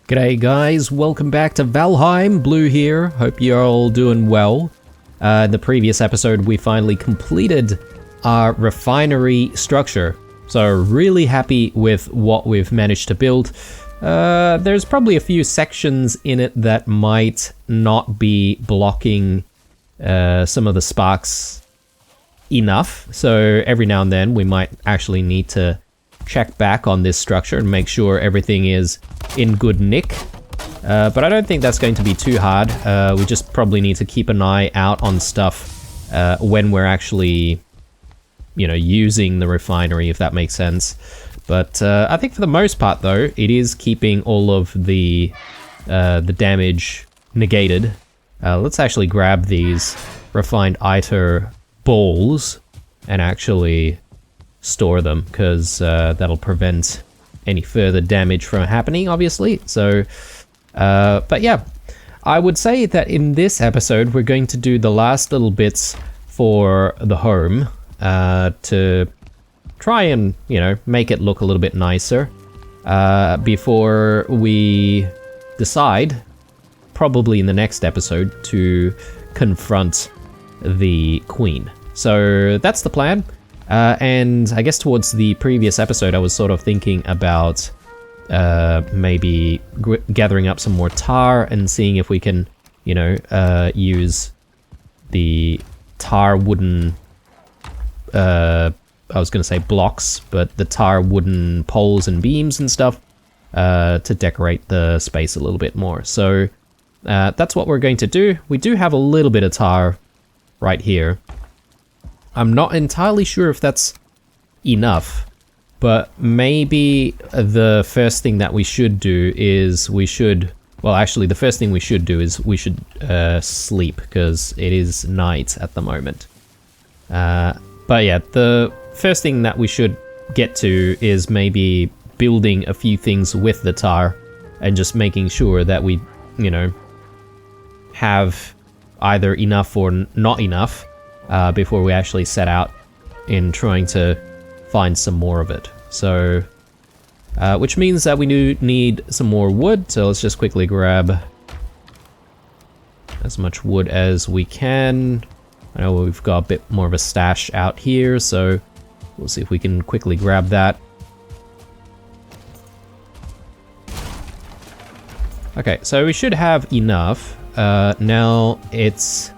G'day guys, welcome back to Valheim. Blue here, hope you're all doing well. In the previous episode we finally completed our refinery structure. So really happy with what we've managed to build. There's probably a few sections in it that might not be blocking some of the sparks enough. So every now and then we might actually need to check back on this structure and make sure everything is in good nick. But I don't think that's going to be too hard. We just probably need to keep an eye out on stuff when we're actually, you know, using the refinery, if that makes sense. But I think for the most part, though, it is keeping all of the damage negated. Let's actually grab these refined iter balls and actually store them, because that'll prevent any further damage from happening, obviously. So, but yeah, I would say that in this episode, we're going to do the last little bits for the home to try and, you know, make it look a little bit nicer before we decide, probably in the next episode, to confront the queen. So that's the plan. And I guess towards the previous episode, I was sort of thinking about maybe gathering up some more tar and seeing if we can, you know, use the tar wooden, I was going to say blocks, but the tar wooden poles and beams and stuff to decorate the space a little bit more. So that's what we're going to do. We do have a little bit of tar right here. I'm not entirely sure if that's enough, but maybe the first thing that we should do is well, actually the first thing we should do is we should sleep, because it is night at the moment. But yeah, the first thing that we should get to is maybe building a few things with the tar and just making sure that we, you know, have either enough or not enough before we actually set out in trying to find some more of it. So, which means that we do need some more wood, so let's just quickly grab as much wood as we can. I know we've got a bit more of a stash out here, so we'll see if we can quickly grab that. Okay, so we should have enough. Now it's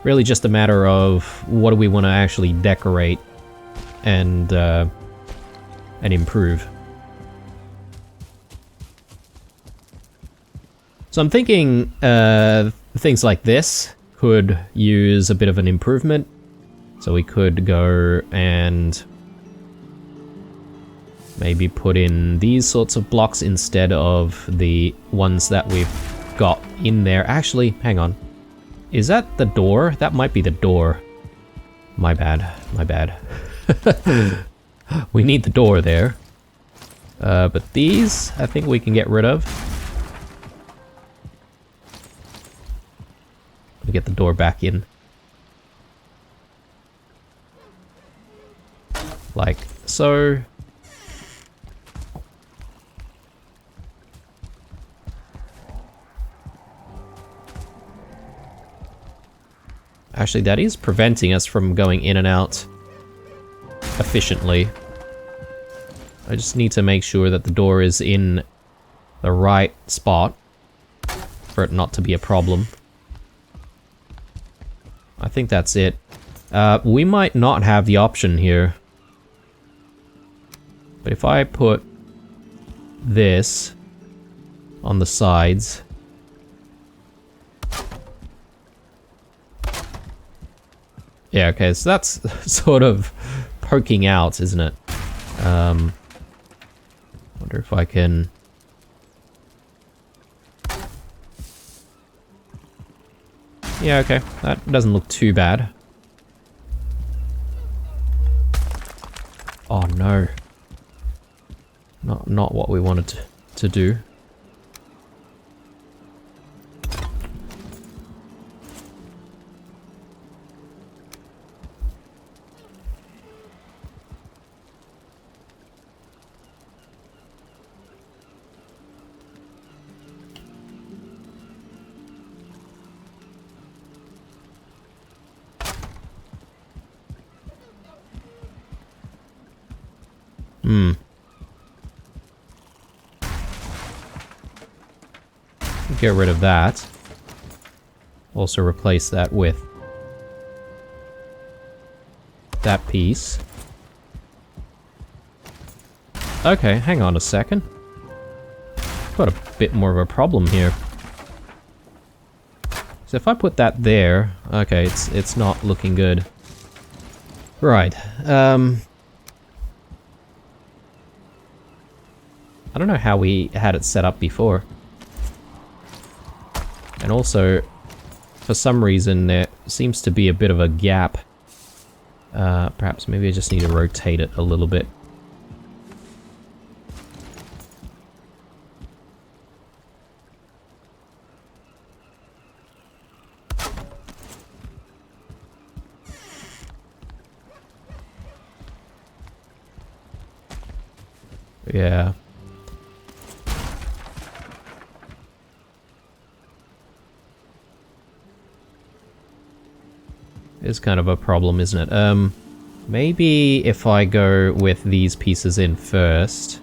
really just a matter of what do we want to actually decorate and improve. So I'm thinking things like this could use a bit of an improvement. So we could go and maybe put in these sorts of blocks instead of the ones that we've got in there. Actually, hang on. Is that the door? That might be the door. My bad. My bad. We need the door there. But these, I think we can get rid of. We get the door back in. Like so. Actually, that is preventing us from going in and out efficiently. I just need to make sure that the door is in the right spot for it not to be a problem. I think that's it. We might not have the option here. But if I put this on the sides... Yeah, okay, so that's sort of poking out, isn't it? Wonder if I can... Yeah, okay, that doesn't look too bad. Oh no. Not what we wanted to do. Get rid of that. Also replace that with that piece. Okay, hang on a second. Got a bit more of a problem here. So if I put that there, okay, it's not looking good. Right. I don't know how we had it set up before. And also, for some reason, there seems to be a bit of a gap. Perhaps maybe I just need to rotate it a little bit. Yeah. It's kind of a problem, isn't it? Maybe if I go with these pieces in first.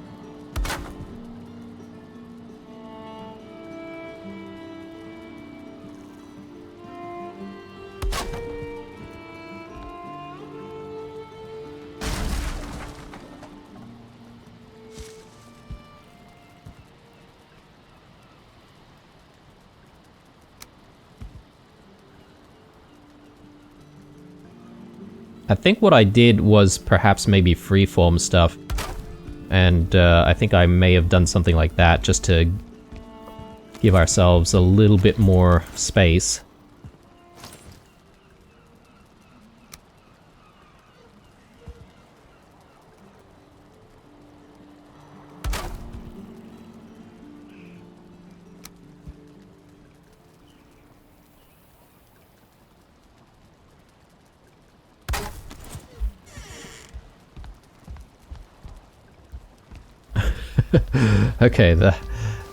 I think what I did was perhaps maybe freeform stuff, and I think I may have done something like that just to give ourselves a little bit more space. Okay,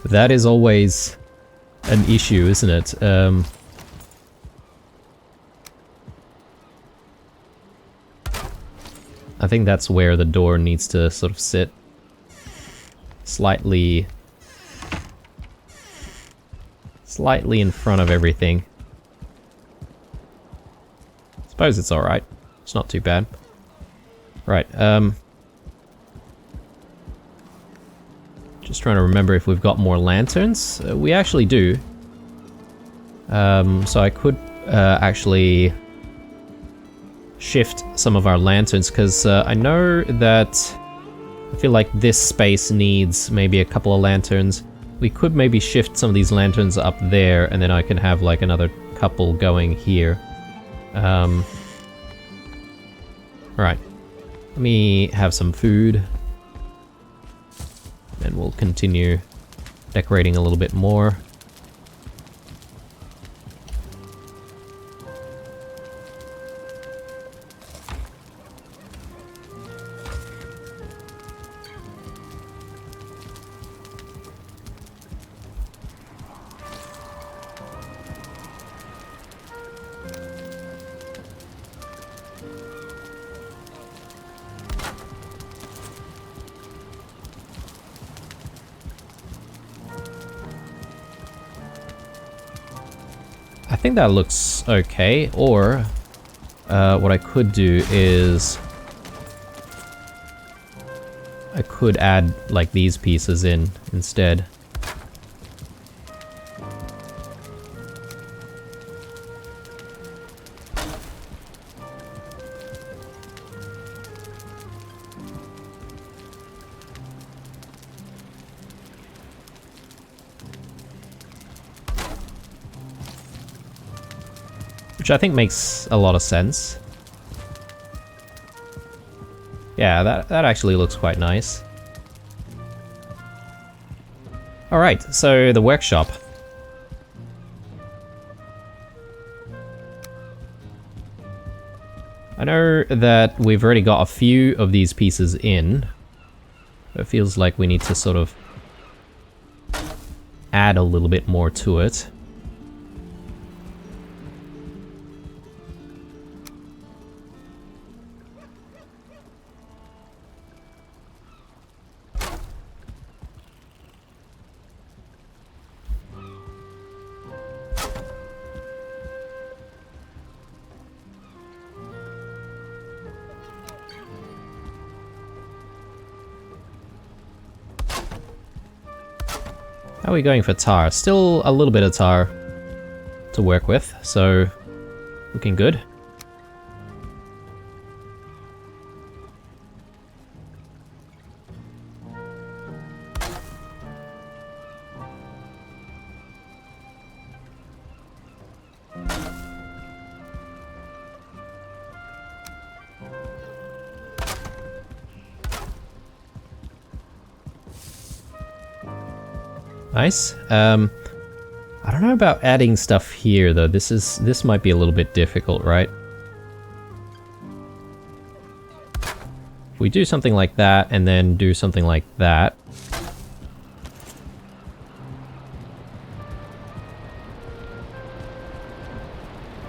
that is always an issue, isn't it? I think that's where the door needs to sort of sit. Slightly in front of everything. Suppose it's alright. It's not too bad. Right, just trying to remember if we've got more lanterns. We actually do. So I could actually shift some of our lanterns, because I know that I feel like this space needs maybe a couple of lanterns. We could maybe shift some of these lanterns up there, and then I can have like another couple going here. Right. Let me have some food. And we'll continue decorating a little bit more. I think that looks okay, or what I could do is I could add like these pieces in instead. Which I think makes a lot of sense. Yeah, that actually looks quite nice. Alright, so the workshop. I know that we've already got a few of these pieces in. It feels like we need to sort of add a little bit more to it. How are we going for tar? Still a little bit of tar to work with, so looking good. Nice. I don't know about adding stuff here though. This might be a little bit difficult, right? If we do something like that and then do something like that.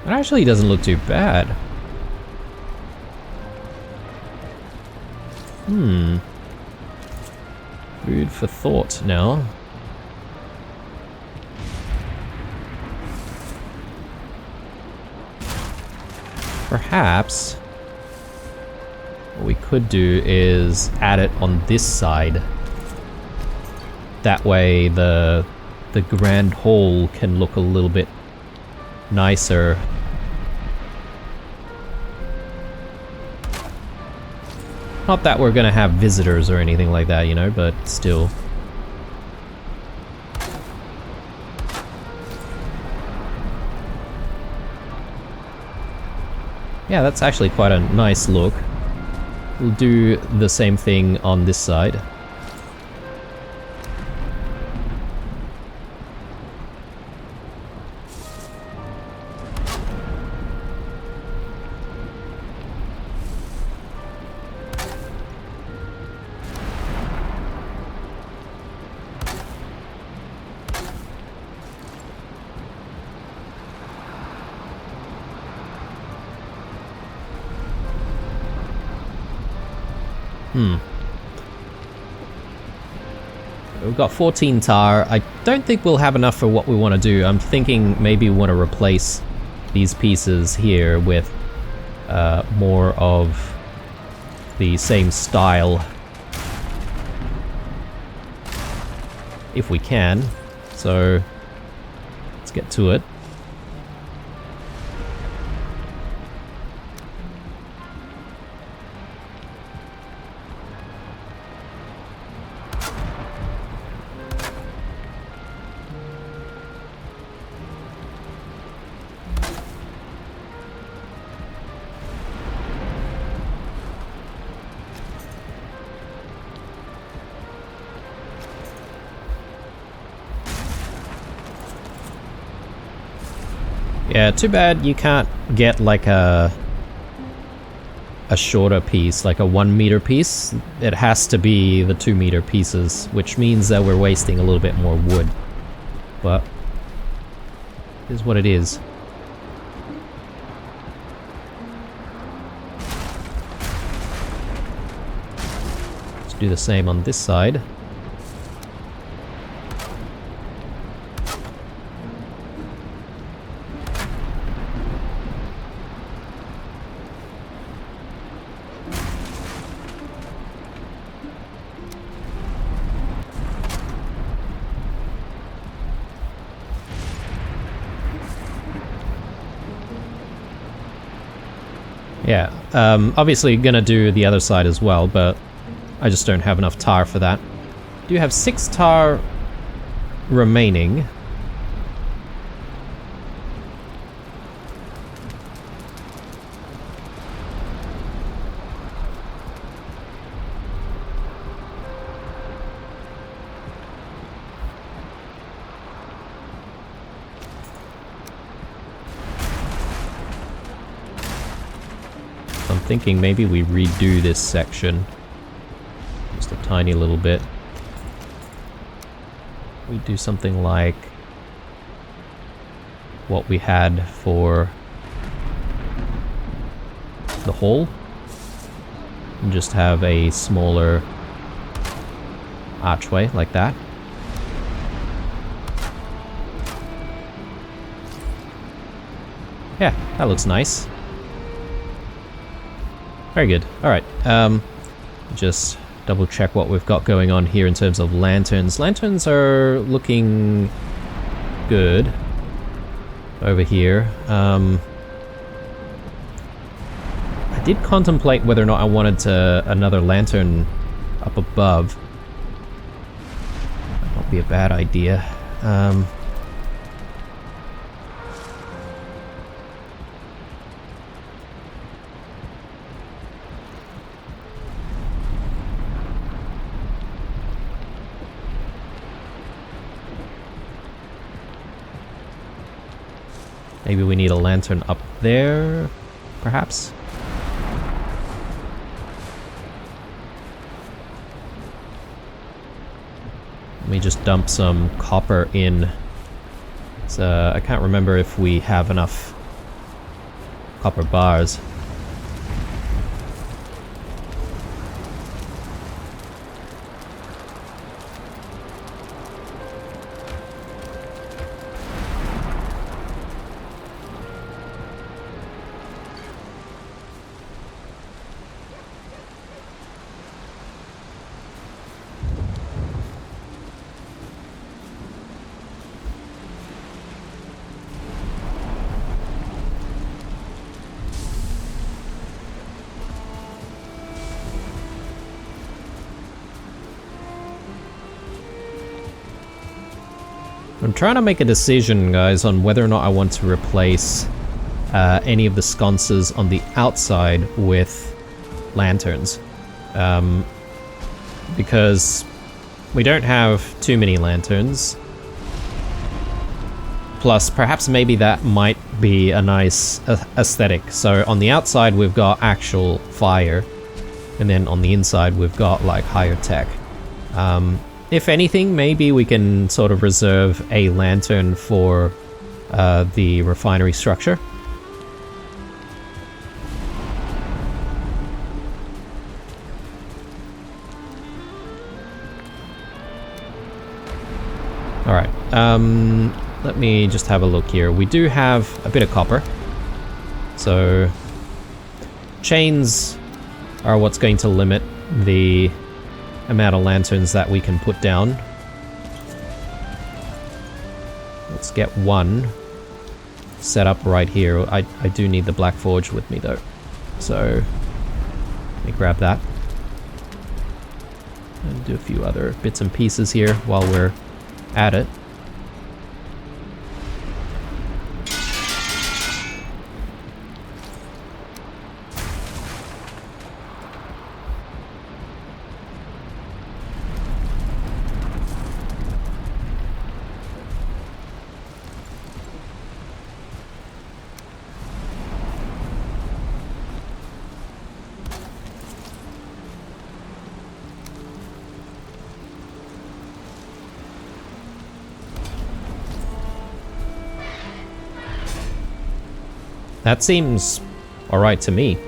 It actually doesn't look too bad. Food for thought now. Perhaps what we could do is add it on this side. That way the grand hall can look a little bit nicer. Not that we're gonna have visitors or anything like that, you know, but still. Yeah, that's actually quite a nice look. We'll do the same thing on this side. We've got 14 tar. I don't think we'll have enough for what we want to do. I'm thinking maybe we want to replace these pieces here with more of the same style. If we can. So let's get to it. Yeah, too bad you can't get like a shorter piece, like a 1 meter piece. It has to be the 2 meter pieces, which means that we're wasting a little bit more wood. But it is what it is. Let's do the same on this side. Yeah, obviously gonna do the other side as well, but I just don't have enough tar for that. Do you have 6 tar remaining? I'm thinking maybe we redo this section just a tiny little bit. We do something like what we had for the hall and just have a smaller archway like that. Yeah, that looks nice. Very good. Alright, just double check what we've got going on here in terms of lanterns. Lanterns are looking good over here. I did contemplate whether or not I wanted another lantern up above. That might be a bad idea. Maybe we need a lantern up there, perhaps? Let me just dump some copper in. So I can't remember if we have enough copper bars. I'm trying to make a decision, guys, on whether or not I want to replace any of the sconces on the outside with lanterns. Because we don't have too many lanterns. Plus, perhaps maybe that might be a nice aesthetic. So on the outside we've got actual fire, and then on the inside we've got like higher tech. If anything, maybe we can sort of reserve a lantern for the refinery structure. Alright, let me just have a look here. We do have a bit of copper. So chains are what's going to limit the amount of lanterns that we can put down. Let's get one set up right here. I do need the black forge with me though, so let me grab that and do a few other bits and pieces here while we're at it. That seems alright to me.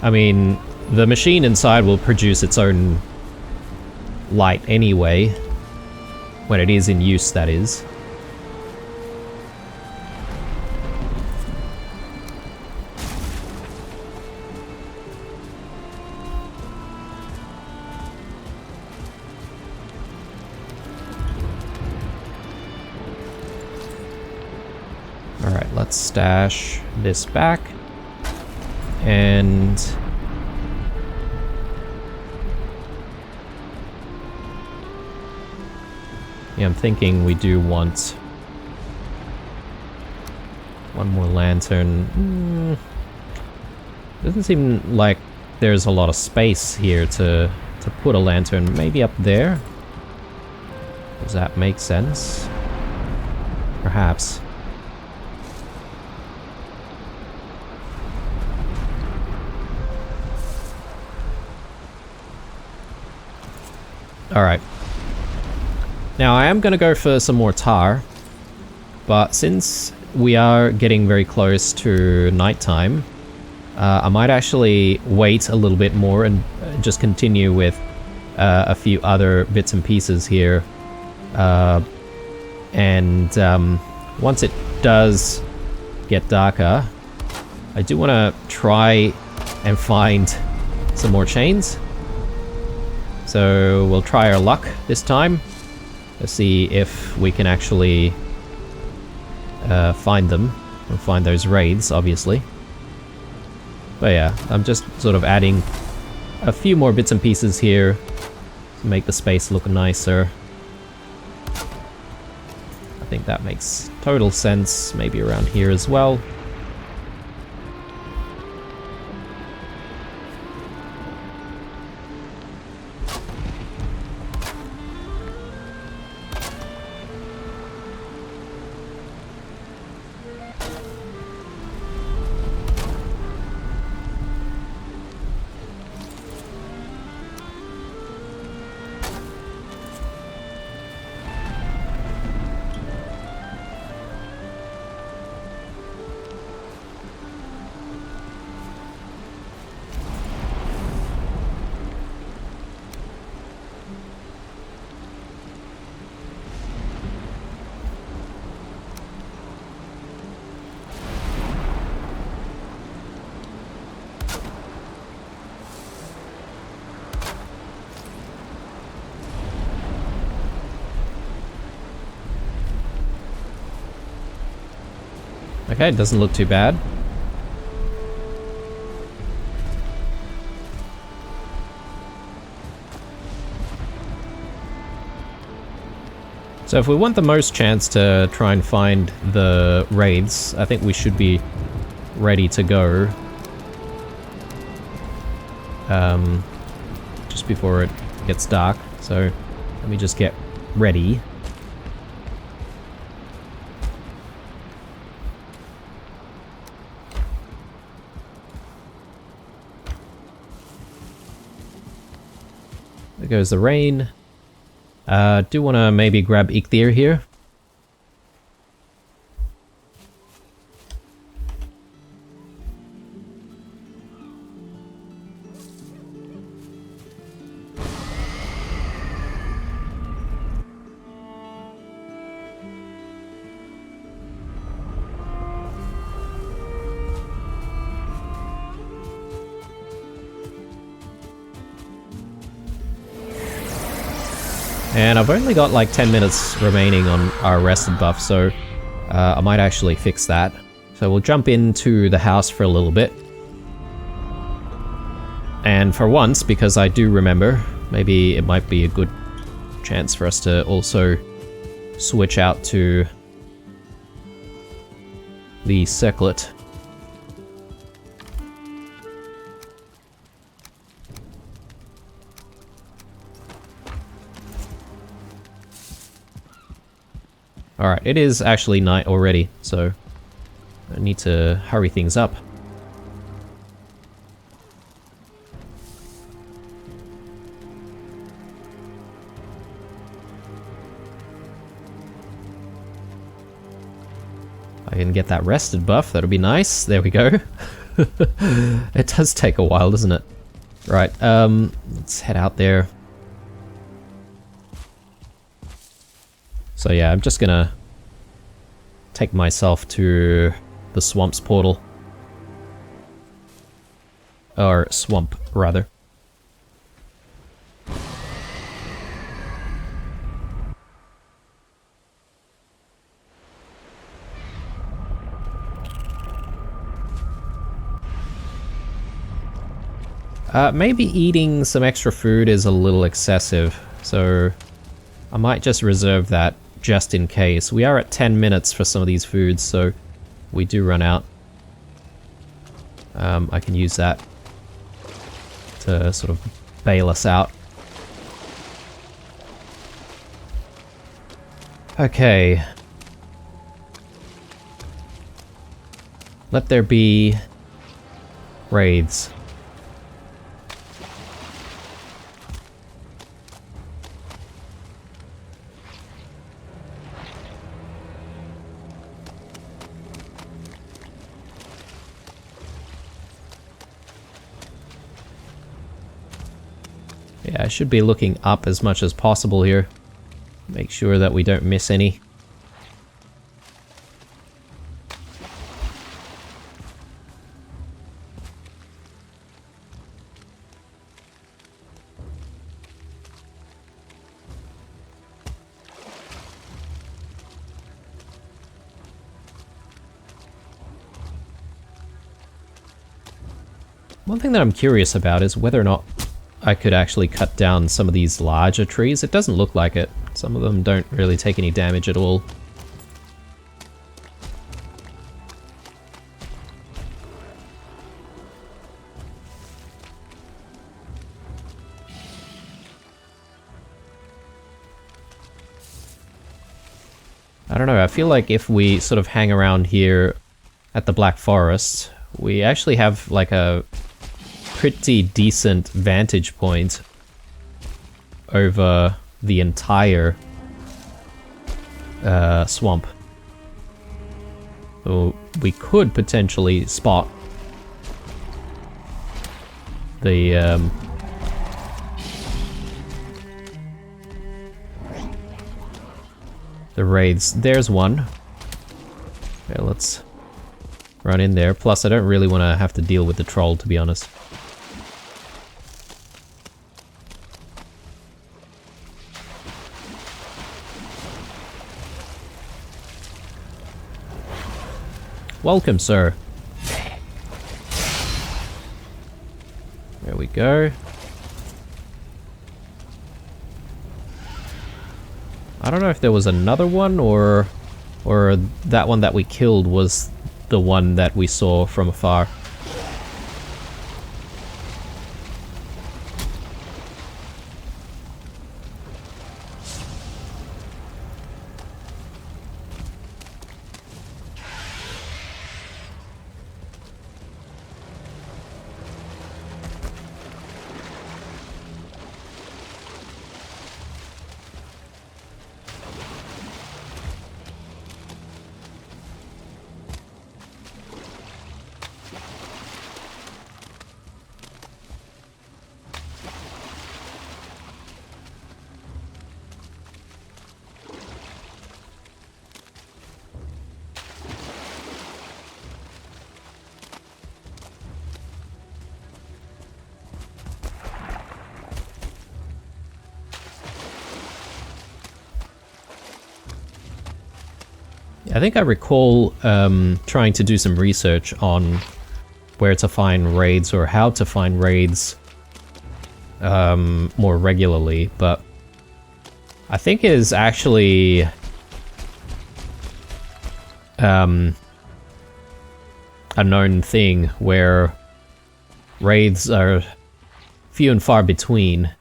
I mean, the machine inside will produce its own light anyway, when it is in use, that is. Alright, let's stash this back. And yeah, I'm thinking we do want one more lantern. Doesn't seem like there's a lot of space here to put a lantern. Maybe up there? Does that make sense? Perhaps. Alright. Now I am going to go for some more tar, but since we are getting very close to nighttime, I might actually wait a little bit more and just continue with a few other bits and pieces here. Once it does get darker, I do want to try and find some more chains. So we'll try our luck this time. Let's see if we can actually find them. And find those raids, obviously. But yeah, I'm just sort of adding a few more bits and pieces here to make the space look nicer. I think that makes total sense. Maybe around here as well. Okay, it doesn't look too bad. So if we want the most chance to try and find the raids, I think we should be ready to go. Just before it gets dark. So let me just get ready. There goes the rain. Do want to maybe grab Ichthir here. And I've only got like 10 minutes remaining on our rested buff, so I might actually fix that. So we'll jump into the house for a little bit. And for once, because I do remember, maybe it might be a good chance for us to also switch out to the circlet. Alright, it is actually night already, so I need to hurry things up. I can get that rested buff, that'll be nice. There we go. It does take a while, doesn't it? Right, let's head out there. So yeah, I'm just gonna take myself to the swamp's portal. Or swamp, rather. Maybe eating some extra food is a little excessive, so I might just reserve that just in case. We are at 10 minutes for some of these foods, so we do run out. I can use that to sort of bail us out. Okay. Let there be raids. Yeah, I should be looking up as much as possible here. Make sure that we don't miss any. One thing that I'm curious about is whether or not I could actually cut down some of these larger trees. It doesn't look like it. Some of them don't really take any damage at all. I don't know, I feel like if we sort of hang around here at the Black Forest, we actually have like a pretty decent vantage point over the entire swamp. So we could potentially spot the raids. There's one. Okay, let's run in there. Plus, I don't really want to have to deal with the troll, to be honest. Welcome, sir. There we go. I don't know if there was another one or that one that we killed was the one that we saw from afar. I think I recall trying to do some research on where to find raids or how to find raids more regularly, but I think it is actually a known thing where raids are few and far between.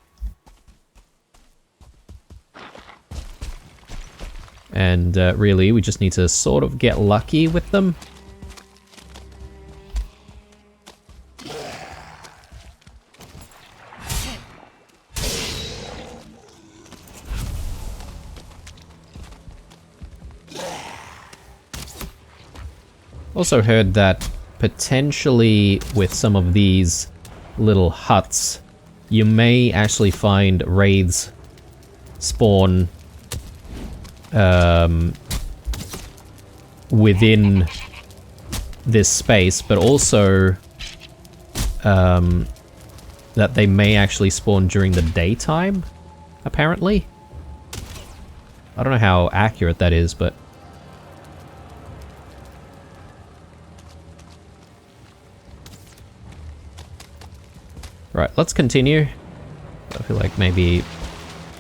And really, we just need to sort of get lucky with them. Also heard that potentially with some of these little huts, you may actually find raids spawn within this space, but also that they may actually spawn during the daytime, apparently. I don't know how accurate that is, but... Right, let's continue. I feel like maybe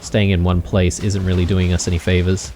staying in one place isn't really doing us any favors.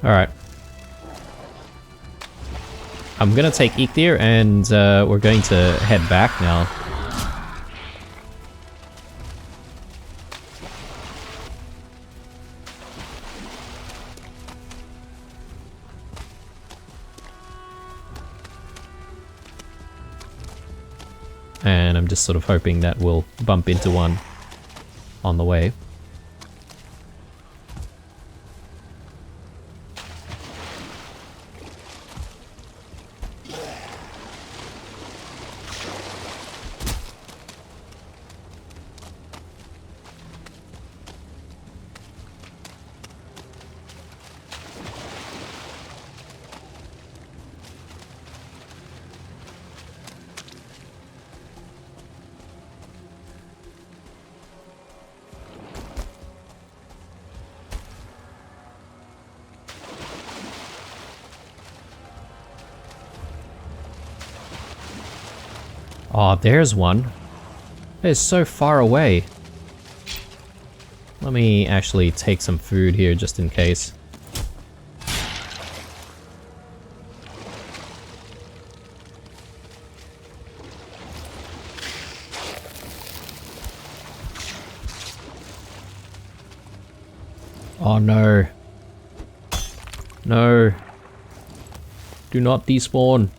Alright. I'm gonna take Eikthyr and we're going to head back now. and I'm just sort of hoping that we'll bump into one on the way. Oh, there's one. It's so far away. Let me actually take some food here just in case. Oh no. No. Do not despawn.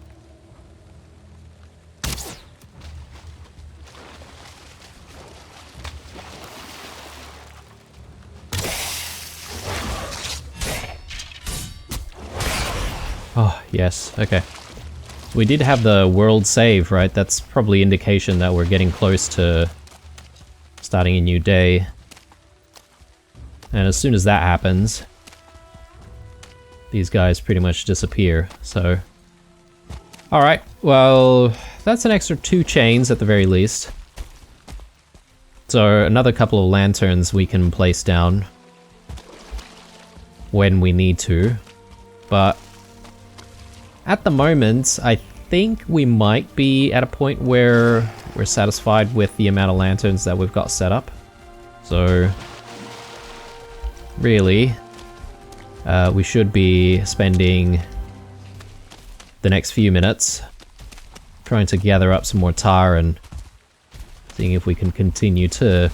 Oh, yes, okay. We did have the world save, right? That's probably indication that we're getting close to starting a new day. And as soon as that happens, these guys pretty much disappear, so... Alright, well, that's an extra 2 chains at the very least. So another couple of lanterns we can place down when we need to, but at the moment, I think we might be at a point where we're satisfied with the amount of lanterns that we've got set up. So, really, we should be spending the next few minutes trying to gather up some more tar and seeing if we can continue to,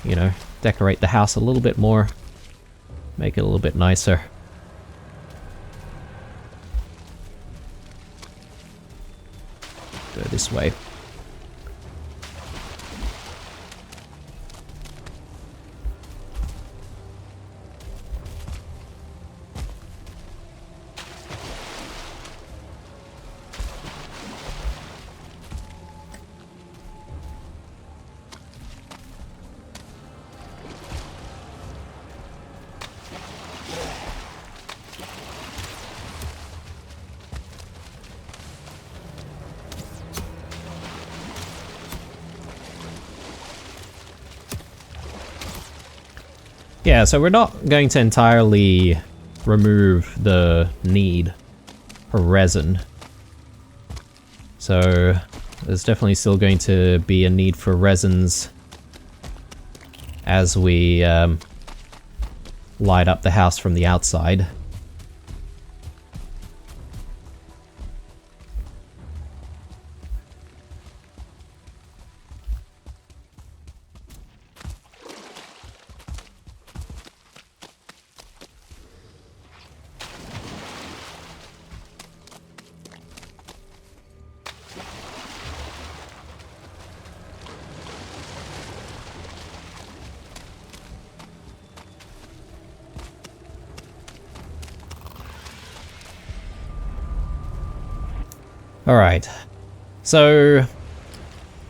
you know, decorate the house a little bit more, make it a little bit nicer. Go this way. Yeah, so we're not going to entirely remove the need for resin. So there's definitely still going to be a need for resins as we light up the house from the outside. Alright, so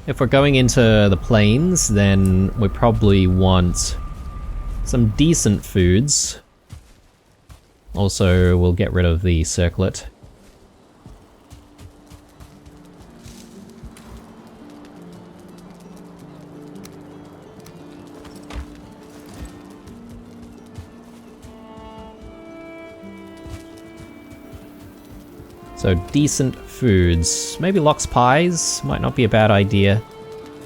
if we're going into the plains, then we probably want some decent foods. Also, we'll get rid of the circlet. So decent foods. Maybe lox pies might not be a bad idea.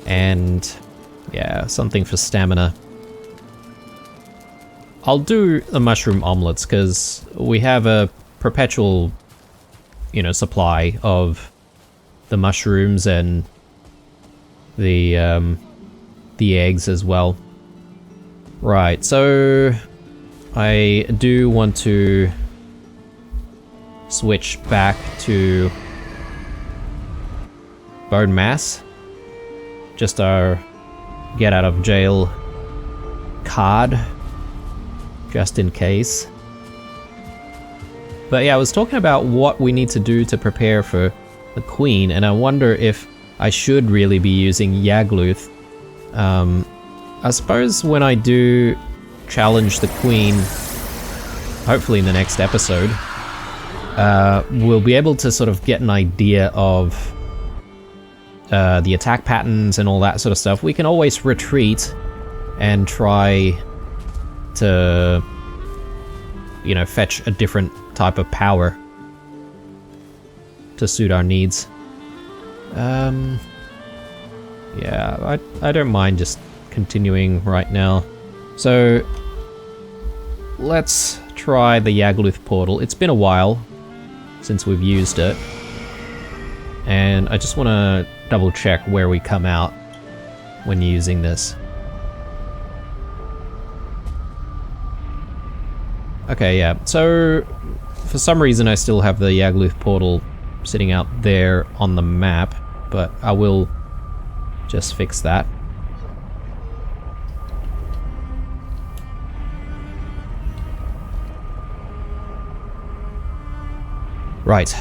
And yeah, something for stamina. I'll do the mushroom omelets because we have a perpetual, you know, supply of the mushrooms and the eggs as well. Right, so I do want to switch back to bone mass. Just our get out of jail card, just in case. But yeah, I was talking about what we need to do to prepare for the Queen, and I wonder if I should really be using Yagluth. I suppose when I do challenge the Queen, hopefully in the next episode, we'll be able to sort of get an idea of the attack patterns and all that sort of stuff. We can always retreat and try to, you know, fetch a different type of power to suit our needs. Yeah, I don't mind just continuing right now. So let's try the Yagluth portal. It's been a while since we've used it, and I just want to double check where we come out when using this. Okay, yeah, so for some reason I still have the Yagluth portal sitting out there on the map, but I will just fix that. Right.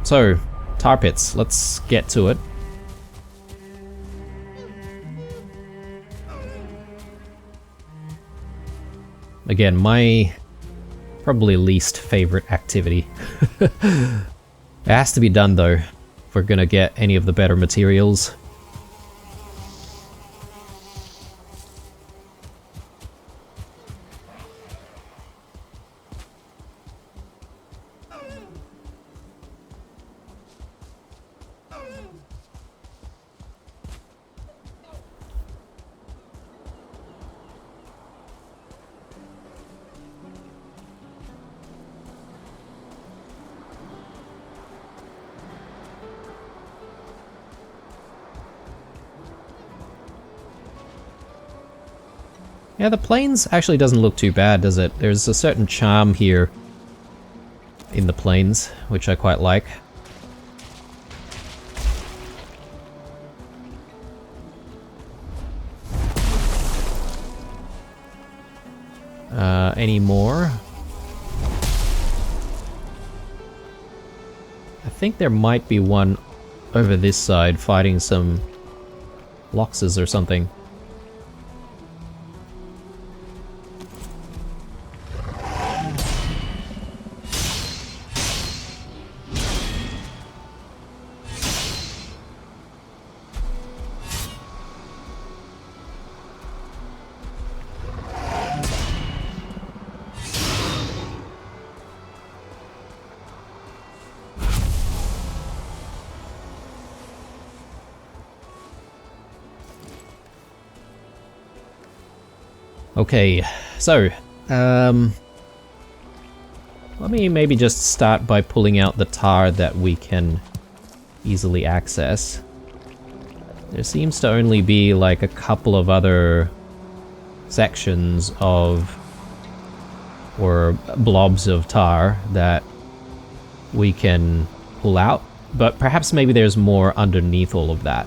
So, tar pits, let's get to it. Again, my probably least favorite activity. It has to be done though, if we're gonna get any of the better materials. Yeah, the plains actually doesn't look too bad, does it? There's a certain charm here in the plains, which I quite like. Any more? I think there might be one over this side fighting some Loxes or something. Okay, so, let me maybe just start by pulling out the tar that we can easily access. There seems to only be like a couple of other sections of, or blobs of tar that we can pull out, but perhaps maybe there's more underneath all of that.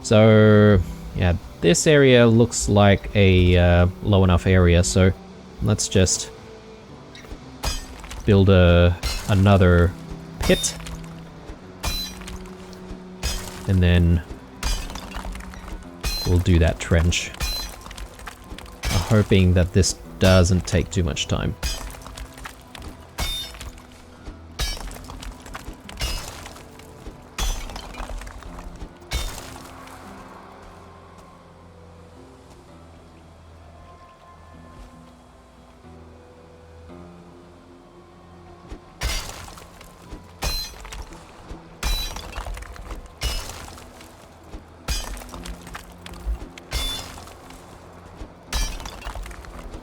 So, yeah. This area looks like a low enough area, so let's just build another pit, and then we'll do that trench. I'm hoping that this doesn't take too much time.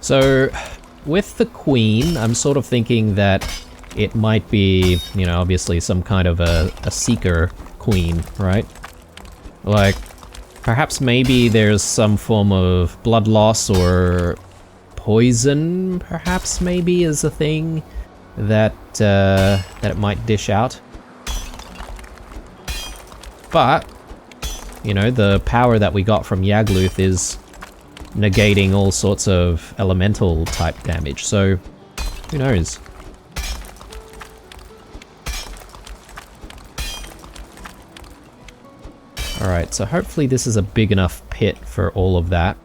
So, with the Queen, I'm sort of thinking that it might be, you know, obviously some kind of a seeker queen, right? Like, perhaps maybe there's some form of blood loss or poison, perhaps maybe is a thing that, that it might dish out. but, you know, the power that we got from Yagluth is negating all sorts of elemental type damage, so who knows? Alright, so hopefully this is a big enough pit for all of that.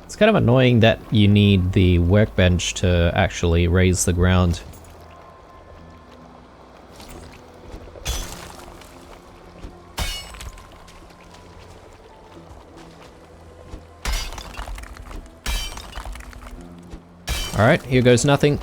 It's kind of annoying that you need the workbench to actually raise the ground. Alright, here goes nothing.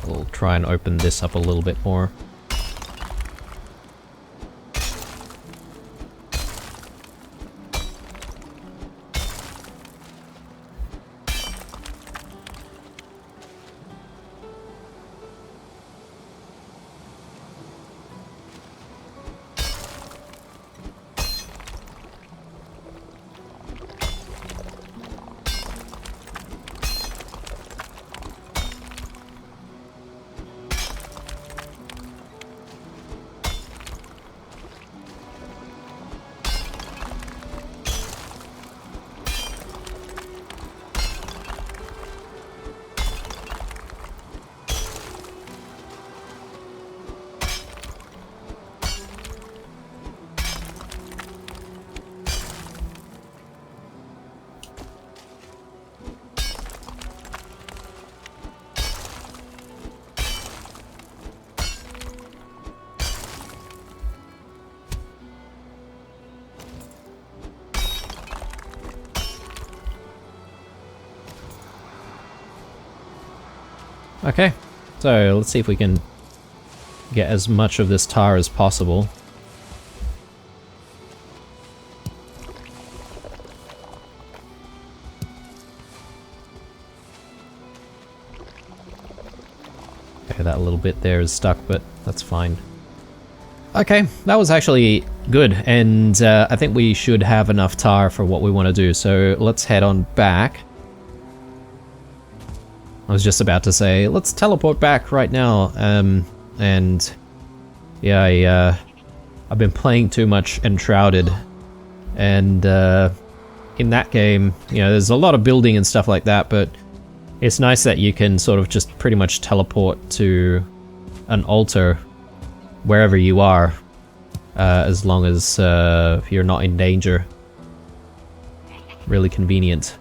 We'll try and open this up a little bit more. Okay, so let's see if we can get as much of this tar as possible. Okay, that little bit there is stuck, but that's fine. Okay, that was actually good, and I think we should have enough tar for what we want to do, so let's head on back. I was just about to say, let's teleport back right now, and yeah, I've been playing too much Enshrouded, and in that game, you know, there's a lot of building and stuff like that, but it's nice that you can sort of just pretty much teleport to an altar wherever you are, as long as you're not in danger. Really convenient.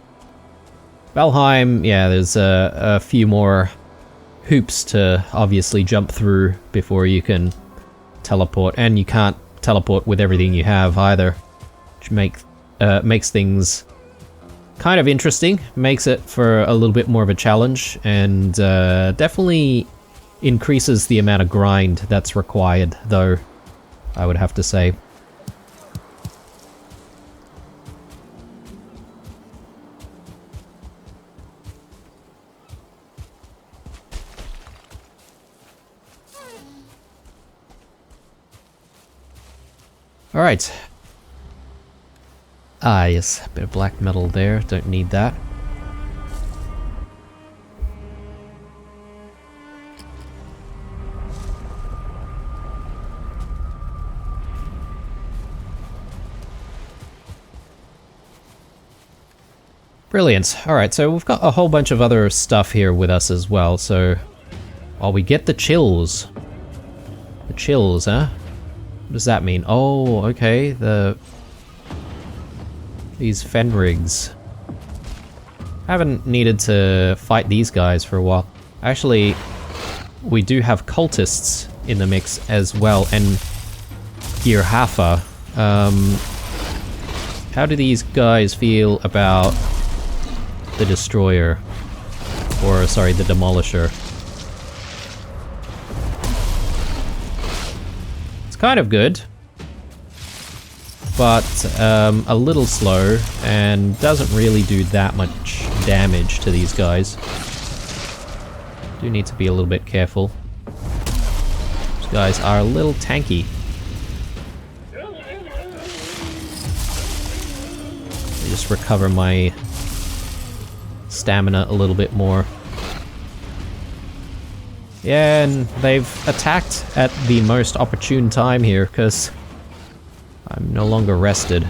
Valheim, yeah, there's a few more hoops to obviously jump through before you can teleport, and you can't teleport with everything you have either, which makes things kind of interesting, makes it for a little bit more of a challenge, and definitely increases the amount of grind that's required, though, I would have to say. Alright. Ah, yes, a bit of black metal there, don't need that. Brilliant. Alright, so we've got a whole bunch of other stuff here with us as well, so... Oh, we get the chills. The chills, huh? What does that mean? Oh, okay, these Fenrigs. Haven't needed to fight these guys for a while. Actually, we do have cultists in the mix as well, and Girhafa. How do these guys feel about the Destroyer? Or, sorry, the Demolisher. Kind of good, but a little slow and doesn't really do that much damage to these guys. Do need to be a little bit careful. These guys are a little tanky. Let me just recover my stamina a little bit more. Yeah, and they've attacked at the most opportune time here, because I'm no longer rested.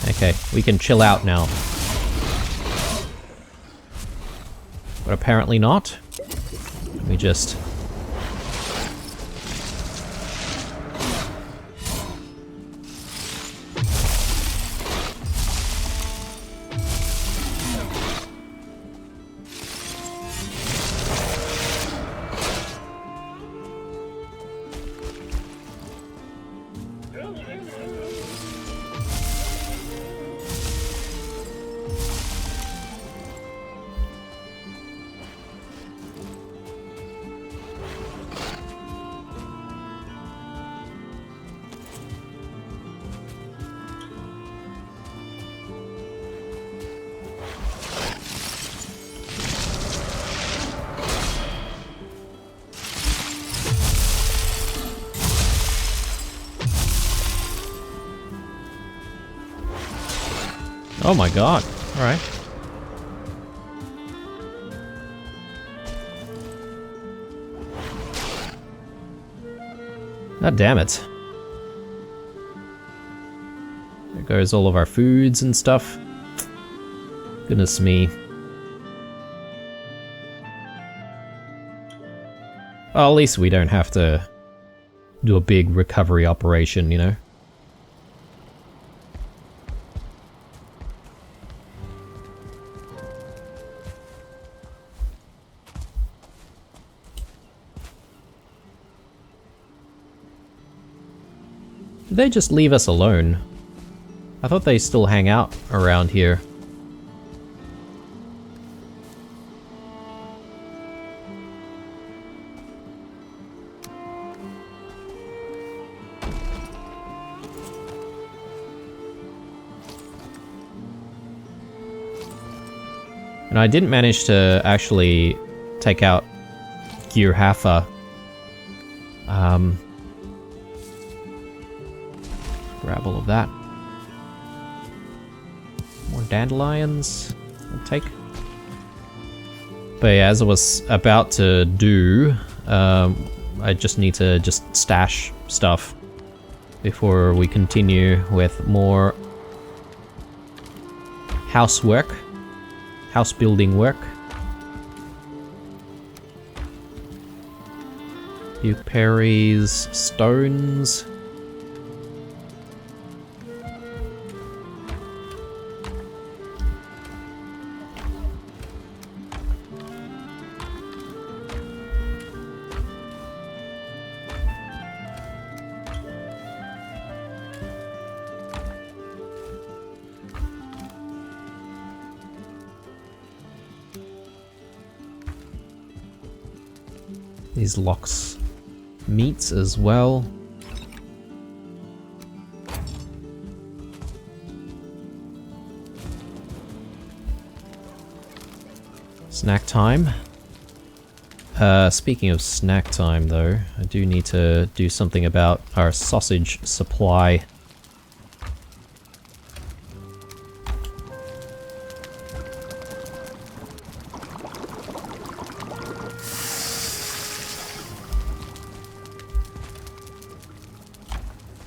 Okay, we can chill out now. But apparently not. Let me just... Oh my god. Alright. God damn it. There goes all of our foods and stuff. Goodness me. Well, at least we don't have to do a big recovery operation, you know? Did they just leave us alone? I thought they still hang out around here. And I didn't manage to actually take out Girhafa. Grab all of that. More dandelions. I'll take. But yeah, as I was about to do, I just need to stash stuff before we continue with more house building work. Few berries, stones. These locks meats as well. Snack time. Speaking of snack time though, I do need to do something about our sausage supply.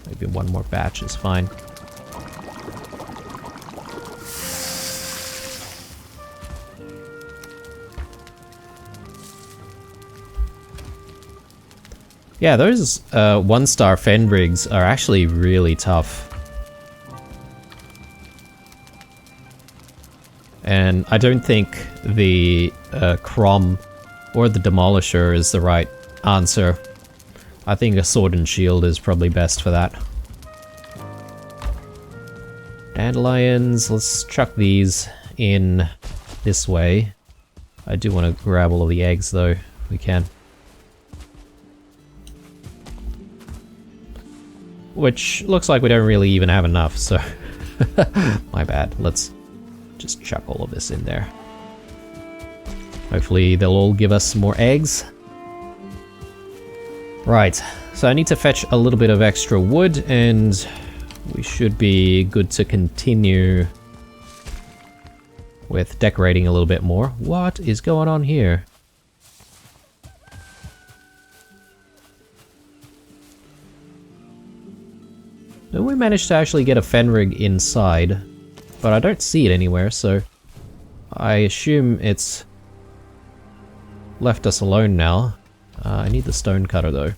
Maybe one more batch is fine. Yeah, those 1-star Fenrigs are actually really tough. And I don't think the Crom or the Demolisher is the right answer. I think a Sword and Shield is probably best for that. Dandelions, let's chuck these in this way. I do want to grab all of the eggs though, if we can. Which looks like we don't really even have enough, so my bad. Let's just chuck all of this in there. Hopefully they'll all give us more eggs. Right, so I need to fetch a little bit of extra wood and we should be good to continue with decorating a little bit more. What is going on here? Then we managed to actually get a Fenrig inside, but I don't see it anywhere, so I assume it's left us alone now. I need the stone cutter though.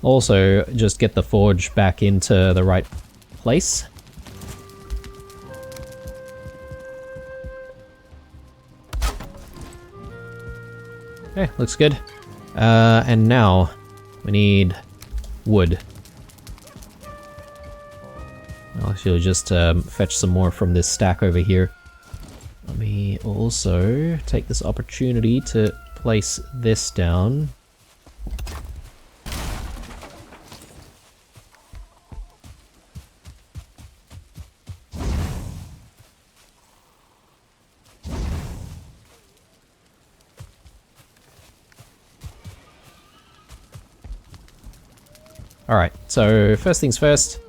Also, just get the forge back into the right place. Okay, looks good. And now we need wood. I'll actually just fetch some more from this stack over here. Let me also take this opportunity to place this down. Alright, so first things first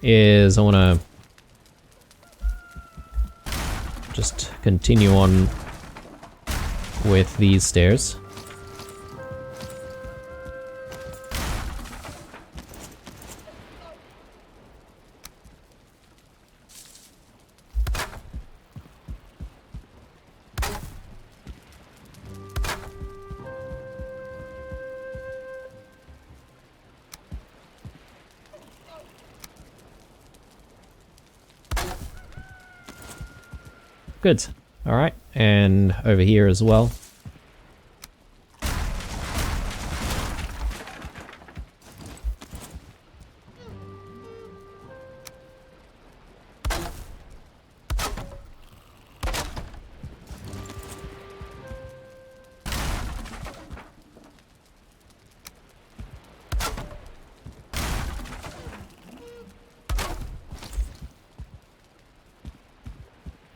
is I want to just continue on with these stairs. Good. Alright, and over here as well.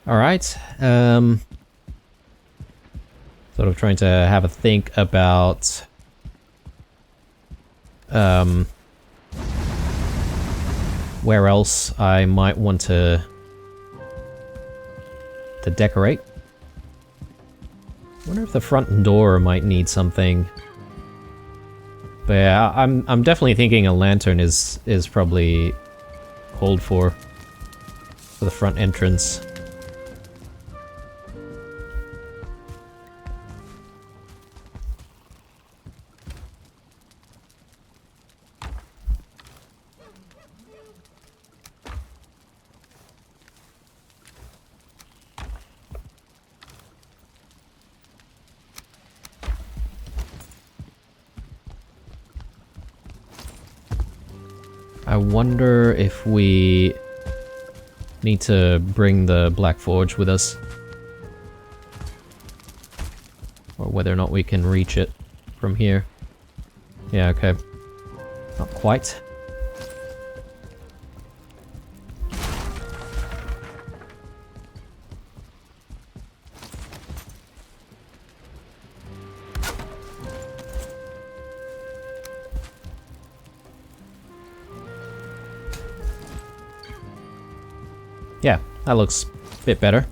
Alright, sort of trying to have a think about where else I might want to decorate. I wonder if the front door might need something. But yeah, I'm definitely thinking a lantern is probably called for the front entrance. I wonder if we need to bring the Black Forge with us. Or whether or not we can reach it from here. Yeah, okay. Not quite. Yeah, that looks a bit better.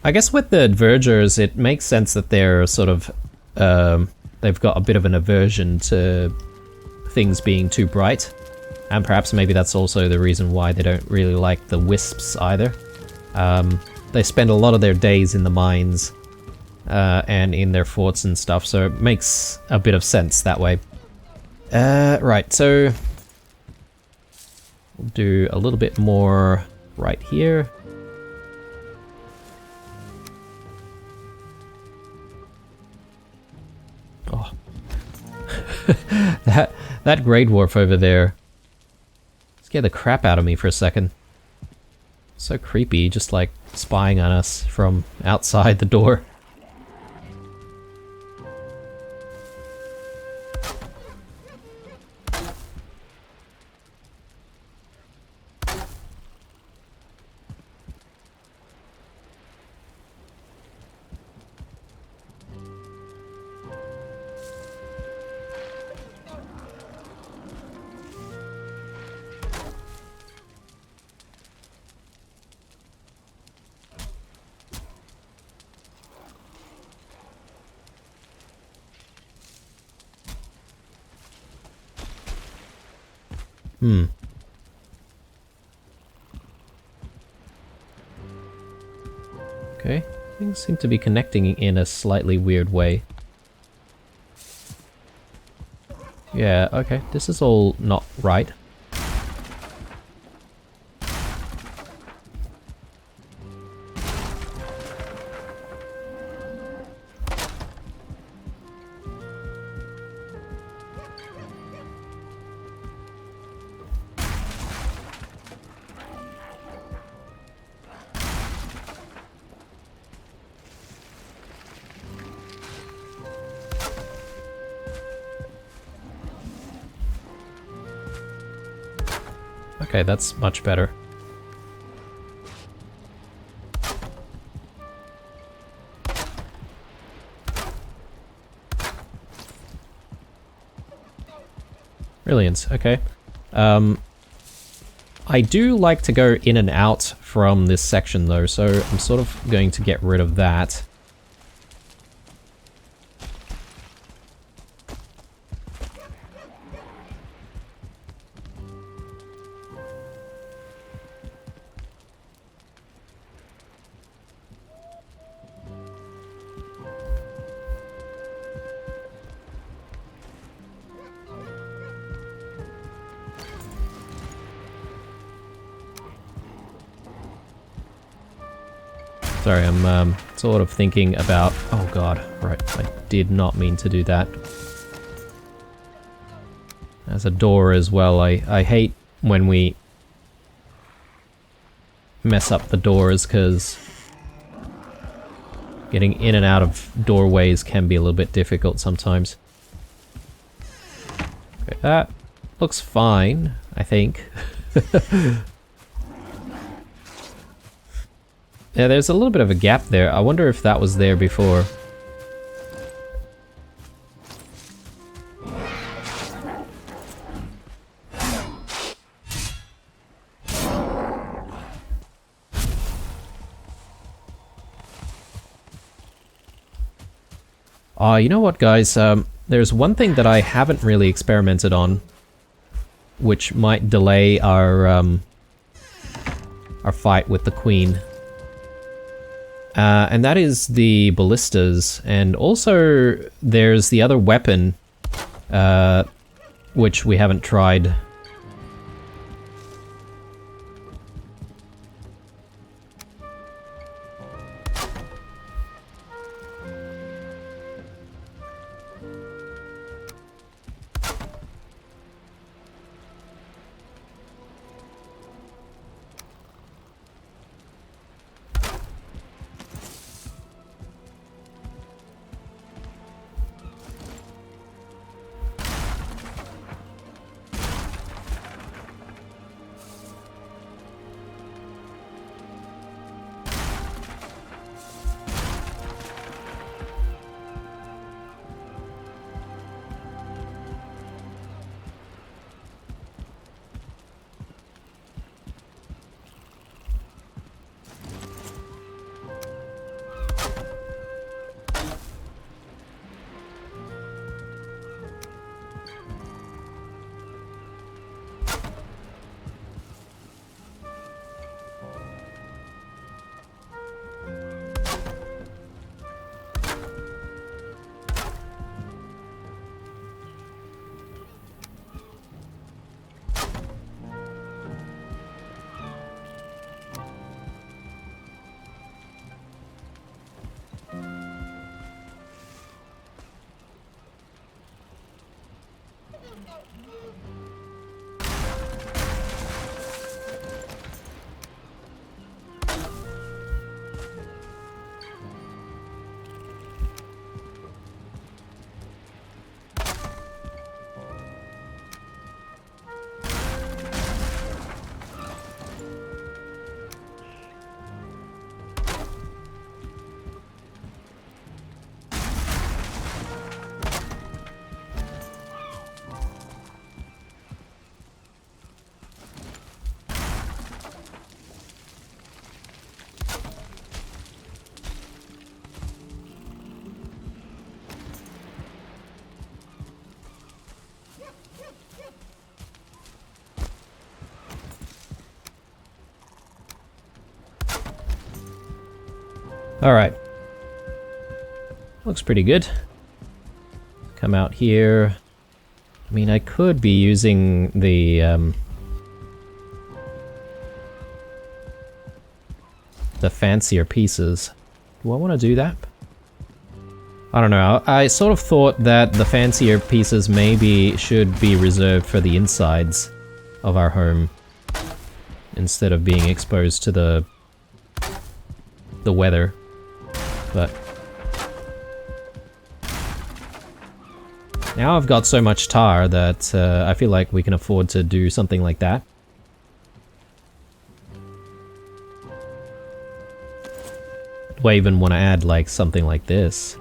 I guess with the Vergers, it makes sense that they're sort of, they've got a bit of an aversion to things being too bright. And perhaps maybe that's also the reason why they don't really like the Wisps either. They spend a lot of their days in the mines and in their forts and stuff, so it makes a bit of sense that way. Right, so we'll do a little bit more right here. Oh. that Grey Dwarf over there scared the crap out of me for a second. So creepy, just like spying on us from outside the door. Okay, things seem to be connecting in a slightly weird way. Yeah, okay, this is all not right. Okay, that's much better. Brilliant, okay. I do like to go in and out from this section though, so I'm sort of going to get rid of that. Sorry, I'm sort of thinking about... Oh god, right, I did not mean to do that. There's a door as well. I hate when we mess up the doors, because getting in and out of doorways can be a little bit difficult sometimes. Okay, that looks fine, I think. Yeah, there's a little bit of a gap there. I wonder if that was there before. You know what, guys? There's one thing that I haven't really experimented on, which might delay our fight with the Queen. And that is the ballistas, and also there's the other weapon, which we haven't tried. Alright. Looks pretty good. Come out here. I mean, I could be using the fancier pieces. Do I want to do that? I don't know. I sort of thought that the fancier pieces maybe should be reserved for the insides of our home, instead of being exposed to the weather. But now I've got so much tar that I feel like we can afford to do something like that. Do I even want to add like something like this?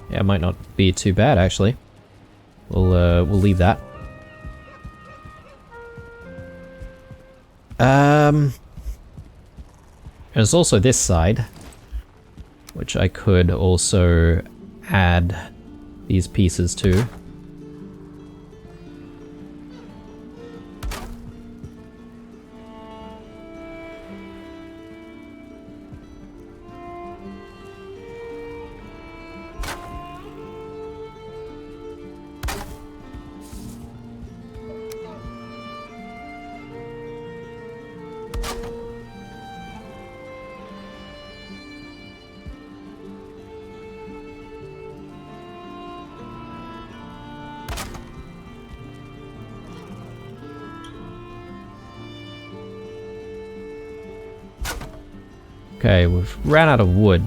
Yeah, it might not be too bad, actually. We'll leave that. There's also this side. which I could also add these pieces to. Okay, we've ran out of wood.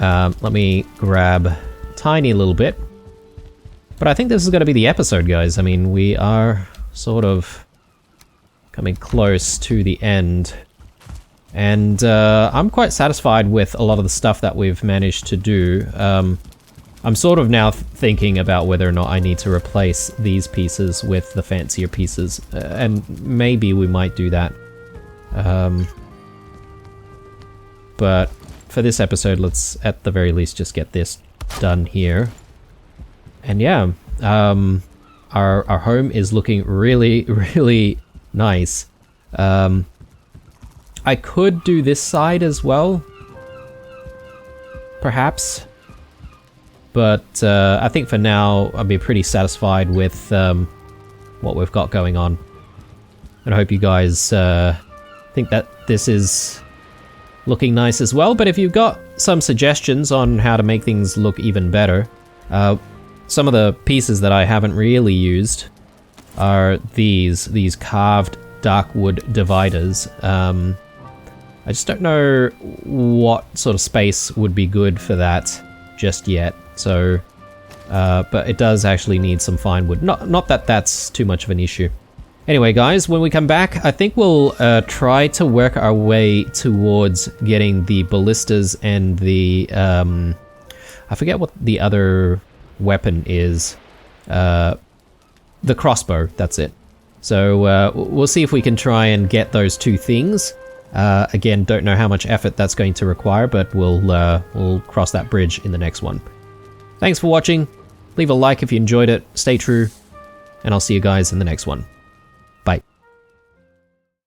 Let me grab a tiny little bit. But I think this is going to be the episode, guys. I mean, we are sort of coming close to the end. And I'm quite satisfied with a lot of the stuff that we've managed to do. I'm sort of now thinking about whether or not I need to replace these pieces with the fancier pieces. And maybe we might do that. But for this episode, let's at the very least just get this done here. And yeah, our home is looking really, really nice. I could do this side as well, perhaps. But I think for now, I'll be pretty satisfied with what we've got going on. And I hope you guys think that this is looking nice as well. But if you've got some suggestions on how to make things look even better, some of the pieces that I haven't really used are these carved dark wood dividers. I just don't know what sort of space would be good for that just yet. So, but it does actually need some fine wood. Not that that's too much of an issue. Anyway, guys, when we come back, I think we'll try to work our way towards getting the ballistas and the... I forget what the other weapon is. The crossbow, that's it. So we'll see if we can try and get those two things. Again, don't know how much effort that's going to require, but we'll cross that bridge in the next one. Thanks for watching. Leave a like if you enjoyed it. Stay true. And I'll see you guys in the next one.